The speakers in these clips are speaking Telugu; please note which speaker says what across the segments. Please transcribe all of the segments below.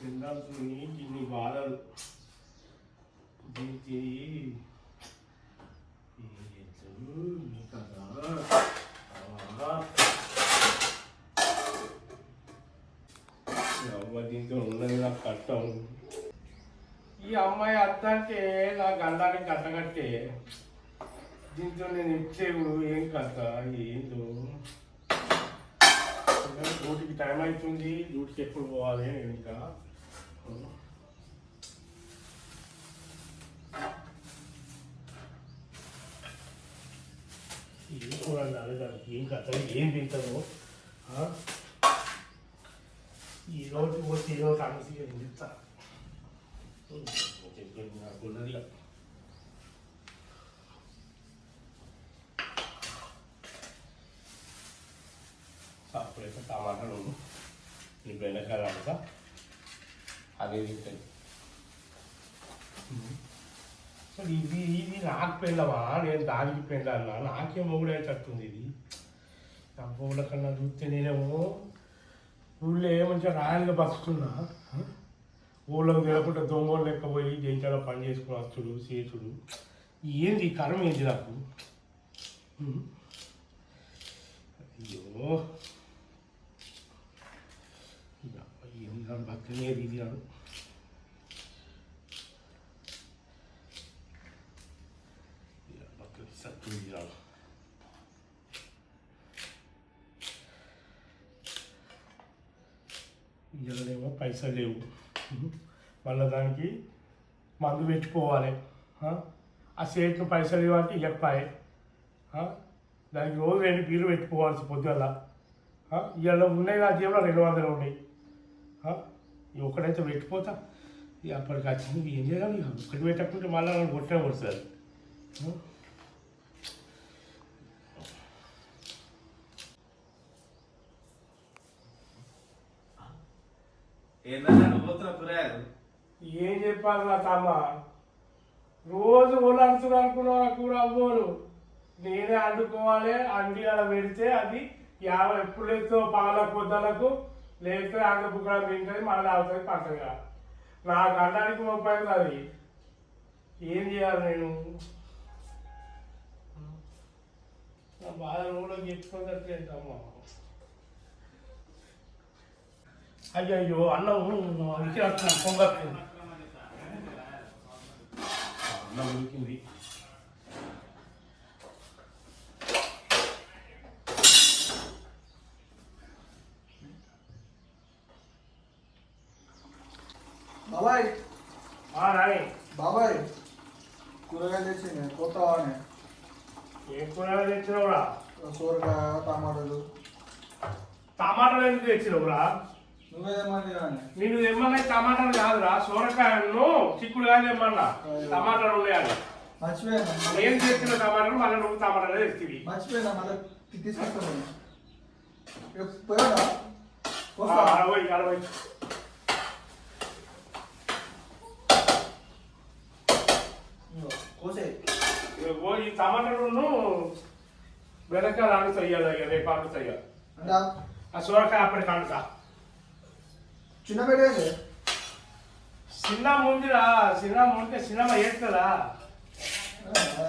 Speaker 1: తినాల్సింది ఇన్ని బాధలు దీనికి దీంతో ఉన్నది నాకు కష్టం. ఈ అమ్మాయి అత్త అంటే నా గండానికి కట్టగట్టే దీంతో నేను ఇచ్చేవుడు ఏం కథ ఏందో. డ్యూటీకి టైం అవుతుంది, డ్యూటీకి ఎప్పుడు పోవాలి నేను ఇంకా. ఏం చూడండి దానికి ఏం కథ ఏం తింటారో. ఈరోజు పోతే ఈరోజు అనేసి తింటా నాకున్నదిగా. అప్పుడైతే టమాటాలు ఈ బెండకాయలు అంతా అదే తింటాయి. అసలు ఇది నాకు పెళ్ళవా, నేను దానికి పెళ్ళాలా? నాకేం మొగుడేటట్టుంది ఇది. నా మొగుల కన్నా చూస్తే నేనేమో ఊళ్ళో మంచిగా రాయలుగా బతుకుతున్నా. ఊళ్ళోకి తినకుండా దొంగలు లెక్క పోయి దేంట్లో పని చేసుకుని వస్తుడు చేసుడు. ఏంది కర్మ ఏంది నాకు? అయ్యో ఏం బతుకనే ఇది కాదు. బతుకు సత్తుంది కాదు. ఇళ్ళనేమో పైసలు లేవు, మళ్ళీ దానికి మందు పెట్టుకోవాలి. ఆ సేట్ను పైసలు ఇవ్వాలంటే చెప్పాయి. దానికి రోజు 2 బీర్లు పెట్టుకోవాల్సి పొద్దుగల. ఇవాళ ఉన్నాయి నా జీవనంలో 200 ఉన్నాయి. ఒకటైతే పెట్టిపోతా. ఇక అప్పటికి వచ్చింది ఏం చేయాలి? ఇక ఒకటి పెట్టకుంటే మళ్ళీ నన్ను కొట్టే పడుతుంది. ఏం చెప్పాలి నా తమ్మ? రోజు ఒళ్ళడుతున్నా అనుకున్నా కూర అవ్వరు. నేనే వండుకోవాలి. అండి అలా పెడితే అది 50 ఎప్పుడు లేదో పగల పొద్దులకు లేకపోతే అంగ బుక్కడ తింటుంది, మళ్ళీ అవుతుంది పంటగా. నాకు అన్నానికి 30 అది ఏం చేయాలి నేను? నా బాధ కూడా చెప్పుకోదట్లేదమ్మా. అయ్యో అన్నం ఉడికి పొంగట్లేదు. అన్నం ఉడికింది.
Speaker 2: బాబాయ్
Speaker 1: రాని
Speaker 2: బాబాయ్ కూరగాయలు తెచ్చింది కొత్తవానే.
Speaker 1: ఏం కూరగాయలు తెచ్చినవురా?
Speaker 2: సోరకాయ, టమాటాలు.
Speaker 1: టమాటాలు ఎందుకు తెచ్చినవురా?
Speaker 2: నువ్వే తెమ్మని.
Speaker 1: నేను తెమ్మన్నా టమాటాలు కాదురా, సోరకాయలను చిక్కుడుకాయలు తెమ్మన్నా. టమాటాలు ఉన్నాయని
Speaker 2: మర్చిపోయాను.
Speaker 1: నేను తెచ్చిన టమాటాలు మళ్ళీ నువ్వు టమాటాలు తెచ్చింది.
Speaker 2: మర్చిపోయినా మళ్ళీ తీసుకొస్తాను. పోయాడా?
Speaker 1: అరవై ఈ టమాటాలను బెండకాయలు ఆడుతాయి, రేపు ఆడుతాయి. ఆ సోరకాయ అప్పటికి ఆడుతా.
Speaker 2: చిన్న పెట్టేది
Speaker 1: సినిమా ముందురా, సినిమా ఉంటే సినిమా చేస్తుందా?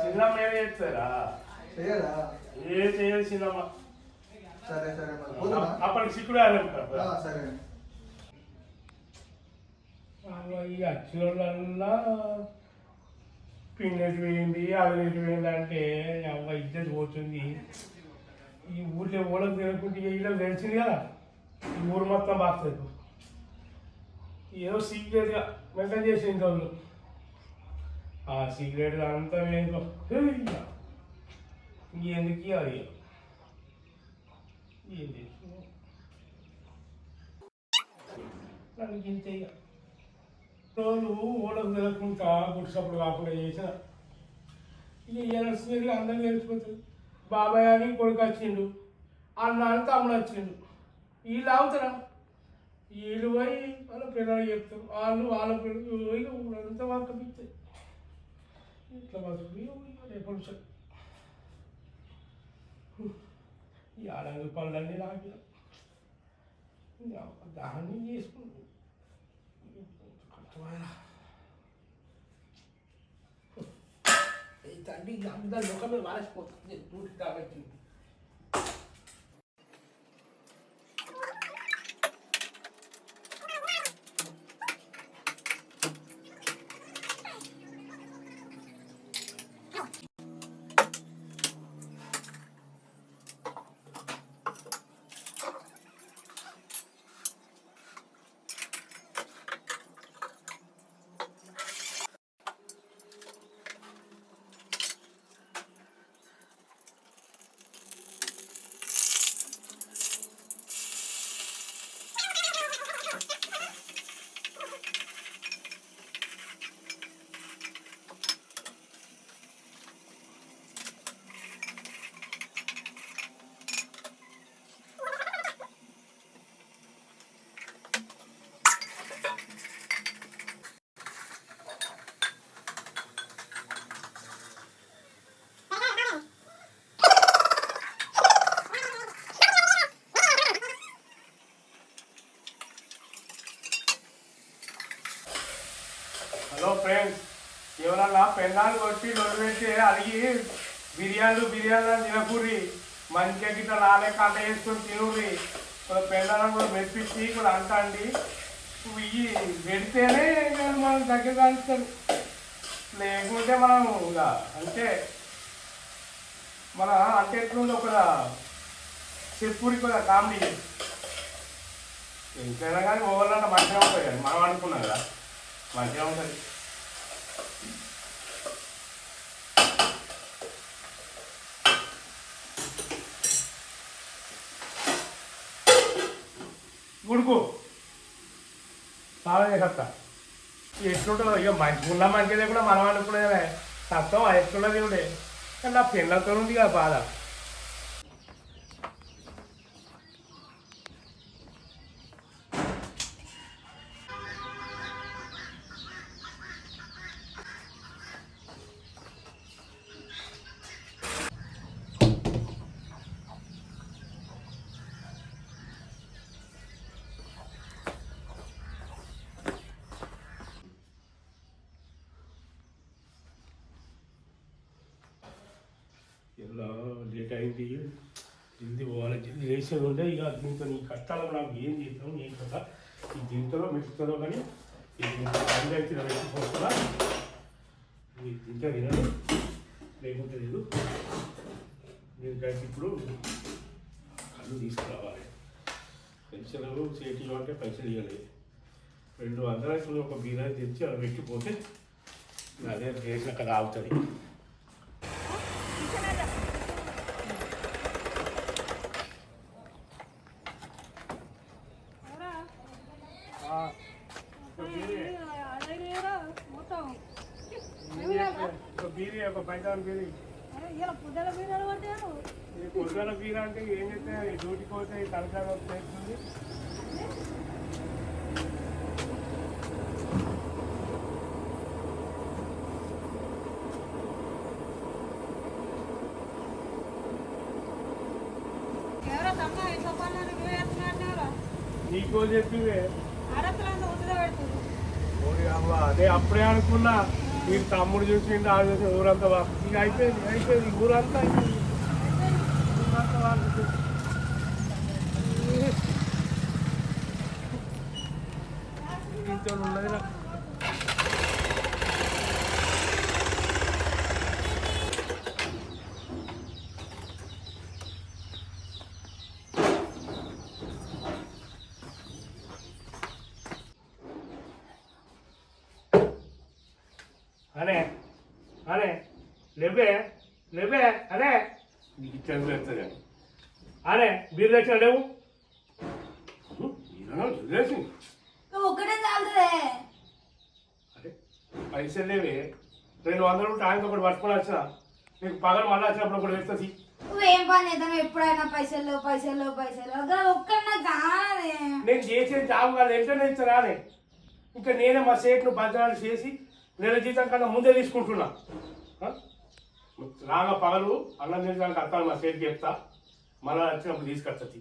Speaker 1: సినిమా మీద చేస్తారా? ఏ చేయదు సినిమా.
Speaker 2: సరే సరే
Speaker 1: అప్పటికి సిక్కుడు
Speaker 2: సరే.
Speaker 1: ఈ అచ్చినోళ్ళల్లా పిన్నెట్ పోయింది, అది పోయింది అంటే అవ్వ ఇద్దరు పోతుంది. ఈ ఊళ్ళో ఊళ్ళకి తినకుంటే ఇలా తెలిసింది కదా, ఈ ఊరు మొత్తం బాగుతుంది. ఏదో సీక్రెట్గా మెసేజ్ చేసింది వాళ్ళు. ఆ సీక్రెట్గా అంతా ఏంటో ఎందుకు అది ఏంటి నన్ను ఇంతే. ఇక రోజు ఊళ్ళకు తినకుండా గుడిసప్పుడు కాకుండా చేసిన ఇక ఏడుస్తుంది. అందరికీ తెలిసిపోతుంది. బాబాయ్ అని కొడుకు వచ్చిండు, అన్న అని తమ్ముడు వచ్చిండు. వీళ్ళు అవుతారా? వీళ్ళు పోయి వాళ్ళ పిల్లలు చెప్తారు, వాళ్ళు వాళ్ళ పిల్లలు పోయి ఊరంతా పక్కపిస్తాయి. ఇట్లా బతుకు రేపు ఈ 6 రూపాయలన్నీ నాకు దాన్ని చేసుకుంటాం. ఈ తండ్రి అందరి ముఖమే మారిపోతుంది నూటి కాబట్టి హలో ఫ్రెండ్స్ ఎవరన్నా పెన్నాలు కొట్టి నొలిపెట్టి అడిగి బిర్యానీలు తినకూరి మంచిగా గిట్ల నాలే కంట వేసుకొని తినుర్రి పెళ్ళాలను కూడా మెప్పించి కూడా అంటండి ఇవి పెడితేనే మనం దగ్గర కాలుస్తాడు లేకుంటే మనం ఇక అంటే మన అంటే ఎట్లుంది ఒక చెప్పురి కూడా కామెడీ ఎంతైనా కానీ ఓవర్లంటే మంచిగా ఉంటుంది కదా మనం అనుకున్నాం కదా మంచిగా ఉంటుంది గుడుకు బాగా చేస్తా ఎట్లుంటుందో ఇక మంచిగా మంచి లేకుండా మనం అనుకునేదే తత్వం ఎట్లున్నది ఉండే కానీ నా పిల్లలతో ఉంది కదా బాధ ఇలా లేట్ అయింది జల్దీ పోవాలి జల్దీ వేసేది ఉంటే ఇక దీంతో ఈ కష్టాలు నాకు ఏం చేస్తాం ఏం కదా ఈ దీంతో మెట్టుతుందో కానీ అందరికీ పోతుందా దీంతో వినదు లేకుంటే లేదు దీనికైతే ఇప్పుడు కళ్ళు తీసుకురావాలి పెన్షన్లు చేతిలో అంటే పైసలు ఇవ్వాలి 200 ఒక బీరాన్ని తెచ్చి అలా పెట్టిపోతే అదే చేసిన కదా ఆగుతుంది బీరీ ఒక పైసలు బీరీ పొద్దున బీర అంటే ఏం చేస్తే డ్యూటీకి పోతే తలకాయ వస్తుంది నీకో చెప్పివే అదే అప్పుడే అనుకున్నా మీరు తమ్ముడు చూసిండు ఆ చూసి ఊరంతా ఇక అయిపోయింది ఊరంతా ఇంట్లో ఉన్నది నాకు అనే అనే లేవే అనే నీకు ఇచ్చాను పెడుతుంది అనే బీరు తెచ్చిన లేవు
Speaker 3: ఒక్కటే చాలుతుందే
Speaker 1: అరే పైసలు లేవే 200 టైంకి ఒకటి పట్టుకొని వచ్చిన నీకు పగలు మళ్ళీ వచ్చినప్పుడు ఒకటి తెస్తుంది
Speaker 3: నువ్వేం పని చేద్దాం ఎప్పుడైనా పైసలు ఒక్కడన్నా కాదే
Speaker 1: నేను చేసేది జాబ్ కాదు ఎంటనే ఇస్తారా అని ఇంకా నేనే మా సేట్ను భద్రాలు చేసి నెల జీతం కన్నా ముందే తీసుకుంటున్నా రాగా పగలు అన్నం తినడానికి అత్తాను మా సేట్కి చెప్తా మళ్ళీ వచ్చినప్పుడు తీసుకొస్తుంది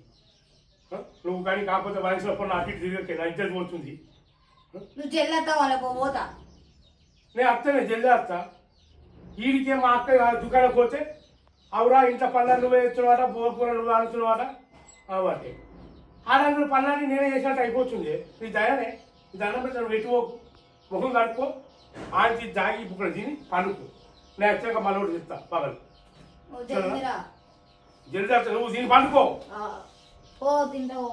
Speaker 1: నువ్వు కానీ కాకపోతే వయసులో కొన్ని అటు ఇటు తిరిగి నా ఇద్దరు పోతుంది
Speaker 3: నువ్వు జల్లెత్తా వాళ్ళకు పోతా
Speaker 1: నేను అత్తనే జల్ది వస్తా. వీడికే మా అక్క దుకాణం పోతే అవురా ఇంత పళ్ళ నువ్వే ఎత్తున్నవాట బోకూర నువ్వు ఆడుతున్నవాట అవటే ఆ రంగుల పళ్ళని నేనే చేసినట్టు అయిపోతుంది. నీ దయనే నీ దండం పెట్టి పెట్టుకోకు, ముఖం కడుక్కో, ఆడికి దాగి బుక్కలు తిని పండుకో. నేను వచ్చాక మళ్ళీ చెప్తా పగలు
Speaker 3: నువ్వు జల్దిరా
Speaker 1: జల్ది వస్తా, నువ్వు దీన్ని పండుకో.
Speaker 3: పో తింటావు.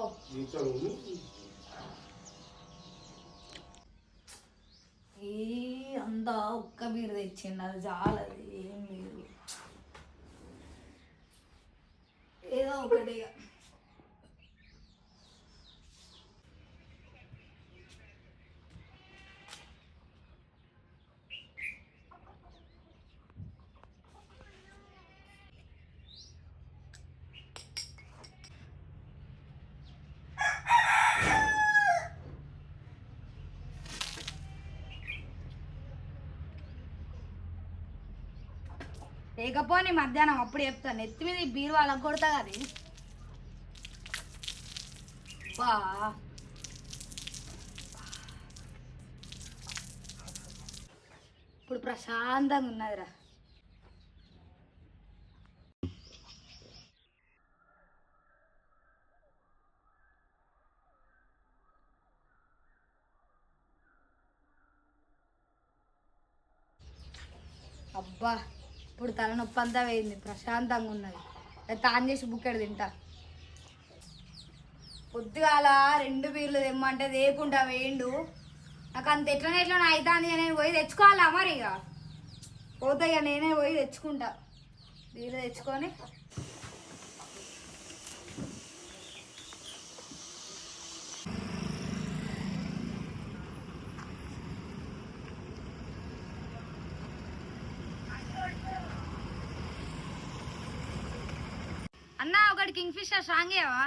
Speaker 3: అంతా ఒక్క బీరు తెచ్చిండు, అది చాలది ఏం లేదు, ఏదో ఒకటి. లేకపోని మధ్యాహ్నం అప్పుడు చెప్తాను, ఎత్తి మీద బీరు వాళ్ళకి కొడతా అది. బా ఇప్పుడు ప్రశాంతంగా ఉన్నదిరా. అబ్బా ఇప్పుడు తలనొప్పి అంతా వేయింది, ప్రశాంతంగా ఉన్నది. తాను చేసి బుక్కెడు తింటా. పొద్దుగాల 2 బీర్లు తెమ్మంటే దేకుంటా వేయండు. నాకు అంత ఎట్లనే అవుతుంది, నేను పోయి తెచ్చుకోవాలా మరి. ఇక పోతే ఇక నేనే పోయి తెచ్చుకుంటా, బీర్లు తెచ్చుకొని. అన్నా ఒకటి కింగ్ ఫిషర్ స్ట్రాంగ్ అయ్యావా?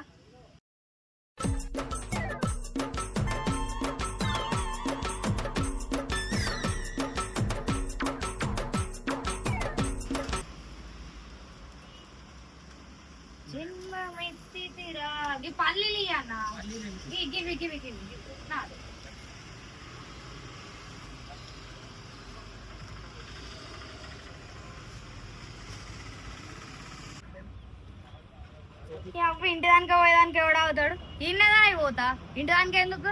Speaker 3: ఈ పల్లీలు అన్న ఇంటి దానికి పోయేదానికి ఎవడ అవుతాడు, ఇన్నదా అయిపోతా ఇంటి దానికి ఎందుకు.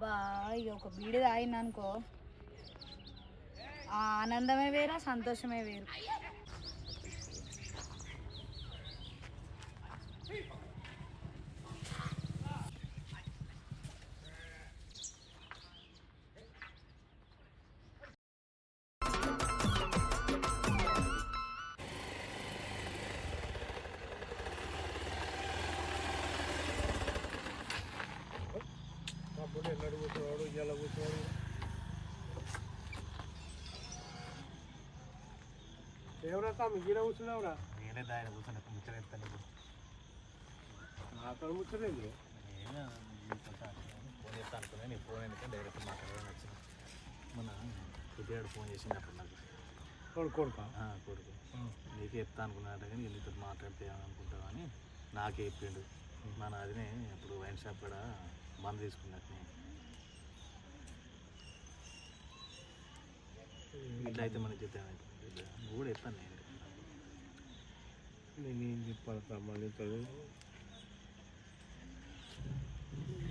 Speaker 3: బా ఇక ఒక బీడి తాగిన అనుకో, ఆనందమే వేరు, సంతోషమే వేరు.
Speaker 1: ఎవరైతే గీడ కూర్చున్నావురా?
Speaker 4: నేనే దాని కూర్చొని ముచ్చట ఎత్తాను.
Speaker 1: నాతో ముచ్చలేదు.
Speaker 4: ఫోన్ చేస్తా అనుకున్నా, నీ ఫోన్ ఎందుకంటే డైరెక్ట్ మాట్లాడాలని వచ్చిన. మన కుదిరాడు ఫోన్ చేసింది నాకు
Speaker 1: కొడుకు
Speaker 4: నీకే చెప్తా అనుకున్నాడు, కానీ నీతో మాట్లాడితే అనుకుంటావు అని నాకే చెప్పిండు. మన అదినే ఇప్పుడు వైన్ షాప్ కూడా బంద్ తీసుకున్నట్టు. ఇట్లా అయితే మనకి చెప్తాను, నువ్వు కూడా చెప్తాను.
Speaker 1: నేనేం చెప్పాలి తమ్ముడు,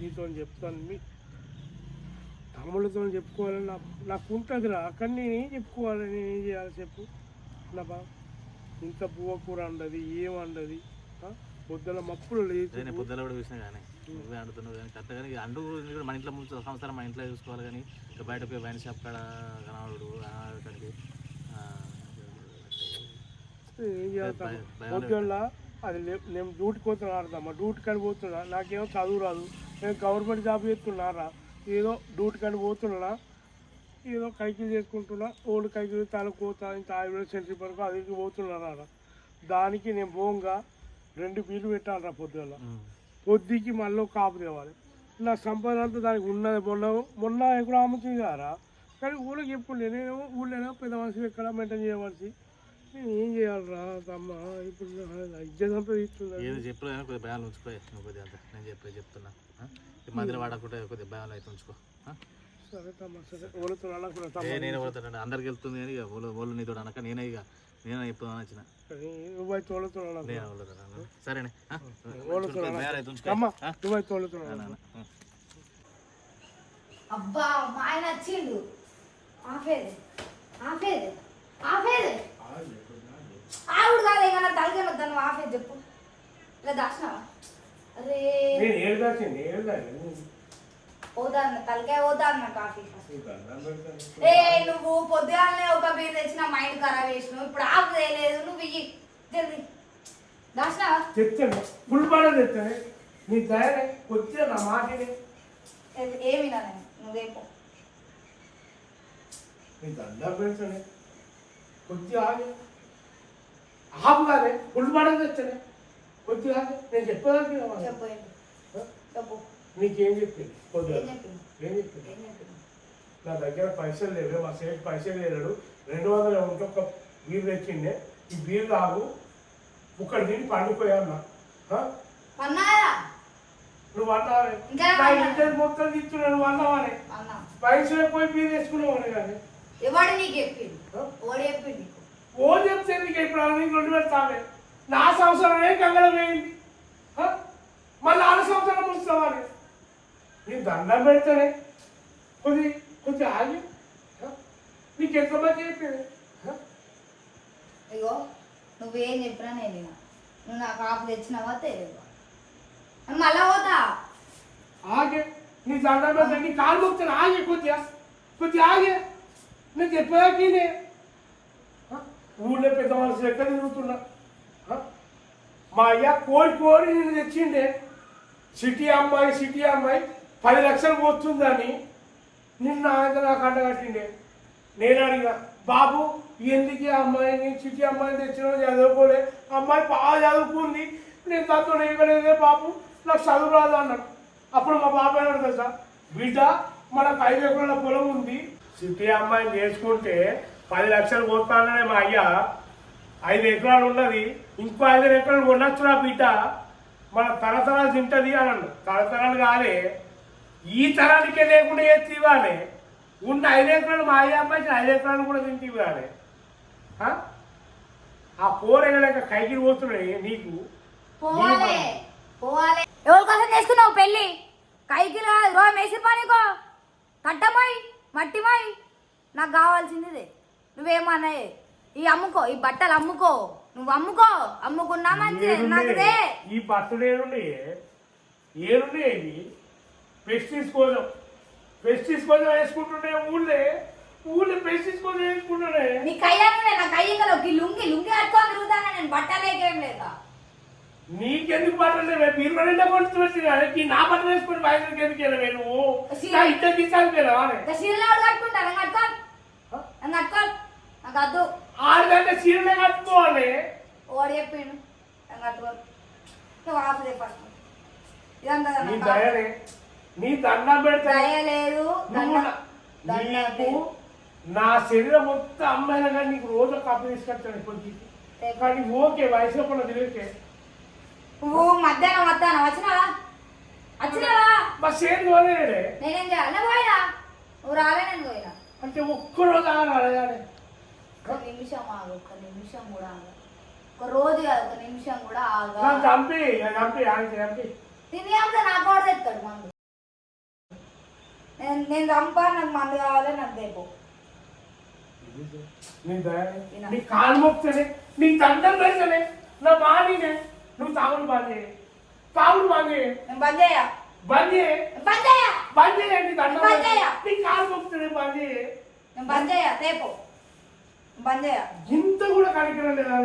Speaker 1: నీతో చెప్తాను. మీ తమ్ముళ్ళతో చెప్పుకోవాలని నాకు ఉంటుందిరా, కానీ నేనేం చెప్పుకోవాలి, నేనేం చేయాలి చెప్పు. నా బా ఇంత పువ్వ కూర అండది, ఏం అండది, పొద్దున మప్పులు లేదు.
Speaker 4: పొద్దున కూడా చూసినా కానీ నువ్వే అంటున్నావు కానీ కరెక్ట్. కానీ అండు మన ఇంట్లో ముందు సంవత్సరం మన ఇంట్లో చూసుకోవాలి, కానీ ఇక బయట పోయి వైన్ షాప్ కాడ కనవాడు అక్కడికి
Speaker 1: ఏం చేయాలి పొద్దున్న అది నేను డ్యూటీకి పోతున్నా అర్థమ్మా, డ్యూటీ కాడి పోతున్నా, నాకేమో చదువు రాదు, నేను గవర్నమెంట్ జాబ్ చేస్తున్నారా, ఏదో డ్యూటీ కాడి పోతున్నా, ఏదో కైకిలు చేసుకుంటున్నా, ఓల్డ్ కైకిలు తలకోత ఇంత ఆయుర్వేద సెంట్రీ వరకు అది పోతున్నారా, దానికి నేను పోగా 2 బీర్లు పెట్టాలరా పొద్దున, పొద్దుకి మళ్ళీ కాపు తేవాలి, నా సంపాదన అంతా దానికి ఉన్నది. మొన్న ఎక్కడ అమ్ముతుంది కదరా, కానీ ఊళ్ళో చెప్పుకుంటే నేను ఊళ్ళో పెద్ద మనిషి ఎక్కడ మెయింటైన్ చేయవలసి, నేను ఏం చేయాలరా తమ్మ, ఇప్పుడు ఇజ్జతంతా తీసుకున్నా.
Speaker 4: ఏదో చెప్పలేదు కొద్దిగా భయాలు ఉంచుకో, నువ్వు కొద్దిగా అంతా నేను చెప్తున్నా, ఈ మధ్యలో వాడకుంటే కొద్దిగా భయాలు అయితే ఉంచుకో.
Speaker 1: సరే తమ్మ, సరే ఓలుతున్నా,
Speaker 4: నేను ఓడుతాను, అందరికి వెళ్తుంది కానీ ఇక ఓళ్ళు నీతో అనక నేనే చెప్తాను వచ్చిన
Speaker 1: నువ్వైతే తోలుతున్నా,
Speaker 4: నేను ఓడుతాను. సరేనే
Speaker 1: నువ్వైతే తోలుతున్నా.
Speaker 3: అబ్బా మా ఆయన వచ్చిండు, ఆపేది ఆపేది ఆపేది ఆవిడ కాదు, ఇంకా నా తలకే వద్దాను, ఆపేది చెప్పు. ఇలా దాచినావా? అరే పోదాన్న తలకాయ పోతాను కాఫీ. ఏ నువ్వు పొద్దుగానే ఒక బీర్ తెచ్చిన మైండ్ ఖరాబ్ చేసినావు, ఇప్పుడు ఆపు తేలేదు, నువ్వు ఇయ్యి జల్ది. దాచినావా?
Speaker 1: చెప్తాను ఫుల్ బాగా చెప్తాను, నీ తయారే వచ్చే నా మాటనే
Speaker 3: ఏమి నేను నువ్వేపో
Speaker 1: నీ దండం పెడతానే, కొద్ది ఆగే ఆపు కాదే, ఫుల్ బాగా తెచ్చానే, కొద్ది ఆగే. నేను చెప్పేదానికి
Speaker 3: చెప్పు.
Speaker 1: నీకేం చెప్పింది పొద్దున? ఏం చెప్పింది? నా దగ్గర పైసలు లేవు, మా సేట్ పైసలు లేడు, 200 ఉంటే ఒక బీర్ తెచ్చిండే, ఈ బీర్ తాగు ముక్కడు తిని పండుకోయా అన్నా. నువ్వు అన్నావే, నా ఇంటర్ మొత్తం తిట్టున్నా, నువ్వు అన్నావానే, పైసలు పోయి బీర్ తెచ్చుకున్నావు కానీ
Speaker 3: ఎవడు నీకు చెప్పింది? చెప్పింది
Speaker 1: ఓ చెప్తే నీకు ఇప్పుడు నీకు 2 పెడతావే, నా సంవత్సరమే కంగళం వేయింది, మళ్ళీ 6 సంవత్సరం ముస్తావానే. నేను దండం పెడతానే, కొద్ది ఆగి, నీకు ఎంతమంది చెప్పేది?
Speaker 3: ఇగో నువ్వేం చెప్పినా నేను వినా, నువ్వు నాకు ఆపు తెచ్చినావా తెలియదు, మళ్ళా పోతా.
Speaker 1: ఆగే నీ దండం పెడతా, నీ కాలు మొక్తాను, ఆగే కొద్ది ఆగే. నేను చెప్పేదాకినే ఊళ్ళో పెద్ద మనుషులు ఎక్కడ తిరుగుతున్నా, మా అయ్య కోరి నేను తెచ్చిండే, సిటీ అమ్మాయి 10 లక్షలు పోతుందని నిన్న ఆయన నాకు అండగట్టిండే. నేను అడిగా, బాబు ఎందుకు ఈ అమ్మాయిని సిటీ అమ్మాయిని తెచ్చినా, చదువుకోలే, అమ్మాయి బాగా చదువుకుంది, నేను దాంతో ఇవ్వలేదే బాబు, నాకు చదువు రాదు అన్నాడు. అప్పుడు మా బాబు అన్నాడు తెలుసా, బిడ్డ మనకు 5 ఎకరాల పొలం ఉంది, సిటీ అమ్మాయిని చేసుకుంటే 10 లక్షలు పోతాననే మా అయ్య, 5 ఎకరాలు ఉన్నది, ఇంకో 5 ఎకరాలు కొనొచ్చురా బిడ్డ, మన తరతరాలు తింటుంది అన్నాడు. తరతరాలు కాదే, ఈ తరానికే లేకుండా ఏది ఇవ్వాలి, ఉన్న 5 ఎకరాలు మా అయ్య అమ్మాయికి 5 ఎకరాలు కూడా తింటే ఇవ్వాలి. ఆ పోరేగలేక కైకిరి పోతున్నాయి నీకు.
Speaker 3: ఎవరి కోసం చేసుకున్నావు పెళ్ళి? కైకిరి కాదు, రో మేసిరి పానీకో, కట్టమోయ్ మట్టిమోయ్, నాకు కావాల్సింది నువ్వేమన్నా ఈ అమ్ముకో, ఈ బట్టలు అమ్ముకో, నువ్వు అమ్ముకున్నా మంచిది. నాకుదే
Speaker 1: ఈ బట్టలు ఏరుండే ఇవి పెస్టిస్ కోసం వేసుకుంటుండే, ఊళ్ళో పెస్టిస్ కోసం వేసుకుంటుండే.
Speaker 3: నీ కయ్యానే నా కయ్యలో లుంగి కట్టుకొని తిరుగుతాను నేను, బట్టలేకేం లేదా.
Speaker 1: నీకెందుకు బట్టలు లేవే, మీరు రెండో కొడుతూ వచ్చి నా బట్టలు వేసుకుని బయటకు ఎందుకు వెళ్ళవే నువ్వు? ఇద్దరు తీసాను
Speaker 3: చీరలు కట్టుకుంటాను, కట్టుకో నాకు వద్దు.
Speaker 1: 6 గంటల చీరలే కట్టుకోవాలి.
Speaker 3: ఓడి చెప్పిండు కట్టుకో, నువ్వు ఆపదే ఫస్ట్. ఇదంతా
Speaker 1: నీ దయనే, నీ దండం పెడతా
Speaker 3: లేదు,
Speaker 1: నా శరీరం మొత్తం అమ్మాయినా కానీ నీకు రోజు కప్పు తీసుకొచ్చాను కొద్ది, కానీ ఓకే వయసులో కూడా తిరిగితే
Speaker 3: నువ్వు మధ్యాహ్నం వచ్చినావా?
Speaker 1: మా సేటు పోలేడే,
Speaker 3: నేనేం చేయాలి? పోయినా నువ్వు రాలే, నేను పోయినా
Speaker 1: అంటే ఒక్కరోజు రాలేదానే.
Speaker 3: ఒక్క నిమిషం ఆగు, ఒక్క నిమిషం కూడా ఆగు, ఒక రోజు కాదు, ఒక నిమిషం కూడా ఆగా.
Speaker 1: చంపి
Speaker 3: తిని అంతా నాకు కూడా తెస్తాడు మందు. నేను చంపా, నాకు మందు కావాలి, నాకు తెపో.
Speaker 1: నీ కాలు మొక్తేనే, నీ దండం పెడతానే, నా బాడీనే, నువ్వు తాగుడు బంద్ చేయ. బంద్ చేయ, నీ దండం నీ కాలు మొక్తేనే బంద్ చేయ.
Speaker 3: తేపో
Speaker 1: ఇంత కూడా కనికరం లేదా?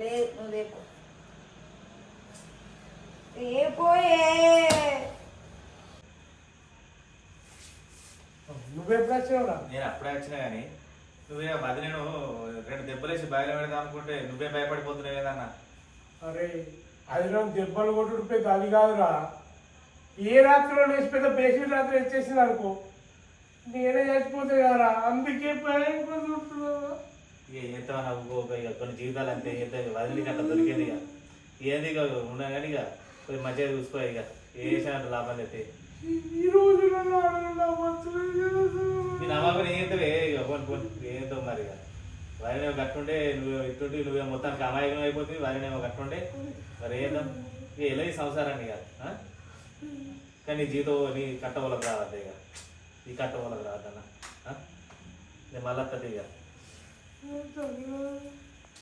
Speaker 3: లేదు నువ్వు రేపు రేపోయే
Speaker 1: నువ్వెప్పుడు వచ్చినావురా?
Speaker 4: నేను అప్పుడే వచ్చినా కానీ నువ్వే అది నేను 2 దెబ్బలేసి బయలు పెడదాం అనుకుంటే నువ్వే భయపడిపోతున్నావు కదన్నా.
Speaker 1: అరే అది నాకు దెబ్బలు కొట్టుడు పెద్ద అది కాదురా. ఏ రాత్రిలో లేచి పెద్ద బేసిక్ రాత్రి వచ్చేసింది అనుకో, నేనే చచ్చిపోతే కదరా, అందుకే భయపడుతున్నావా?
Speaker 4: ఇక ఎంత నవ్వుకో ఇక కొన్ని జీవితాలు అంతే, ఎంత వదిలికి అట్లా దొరికేది ఇక ఏంది ఇక ఉన్నా కానీ ఇక కొంచెం మంచిగా చూసుకో ఇక వేసినట్టు లాభం అయితే
Speaker 1: ఈ రోజులలో
Speaker 4: నీ నమ్మకం ఏంటవే ఇక కొన్ని ఏంటో మరి ఇక వరినేమో కట్టుంటే నువ్వు ఇట్టుంటే నువ్వే మొత్తానికి అమాయకం అయిపోతుంది, వరినేమో కట్టుంటే మరి ఏందాం ఇక ఎలా ఈ సంసారాన్ని ఇక కానీ నీ జీవితం నీ కట్ట వాళ్ళకి రావద్దు ఇక ఈ కట్ట వాళ్ళకి రావద్దన్న నేను మళ్ళీ వస్తుంది ఇక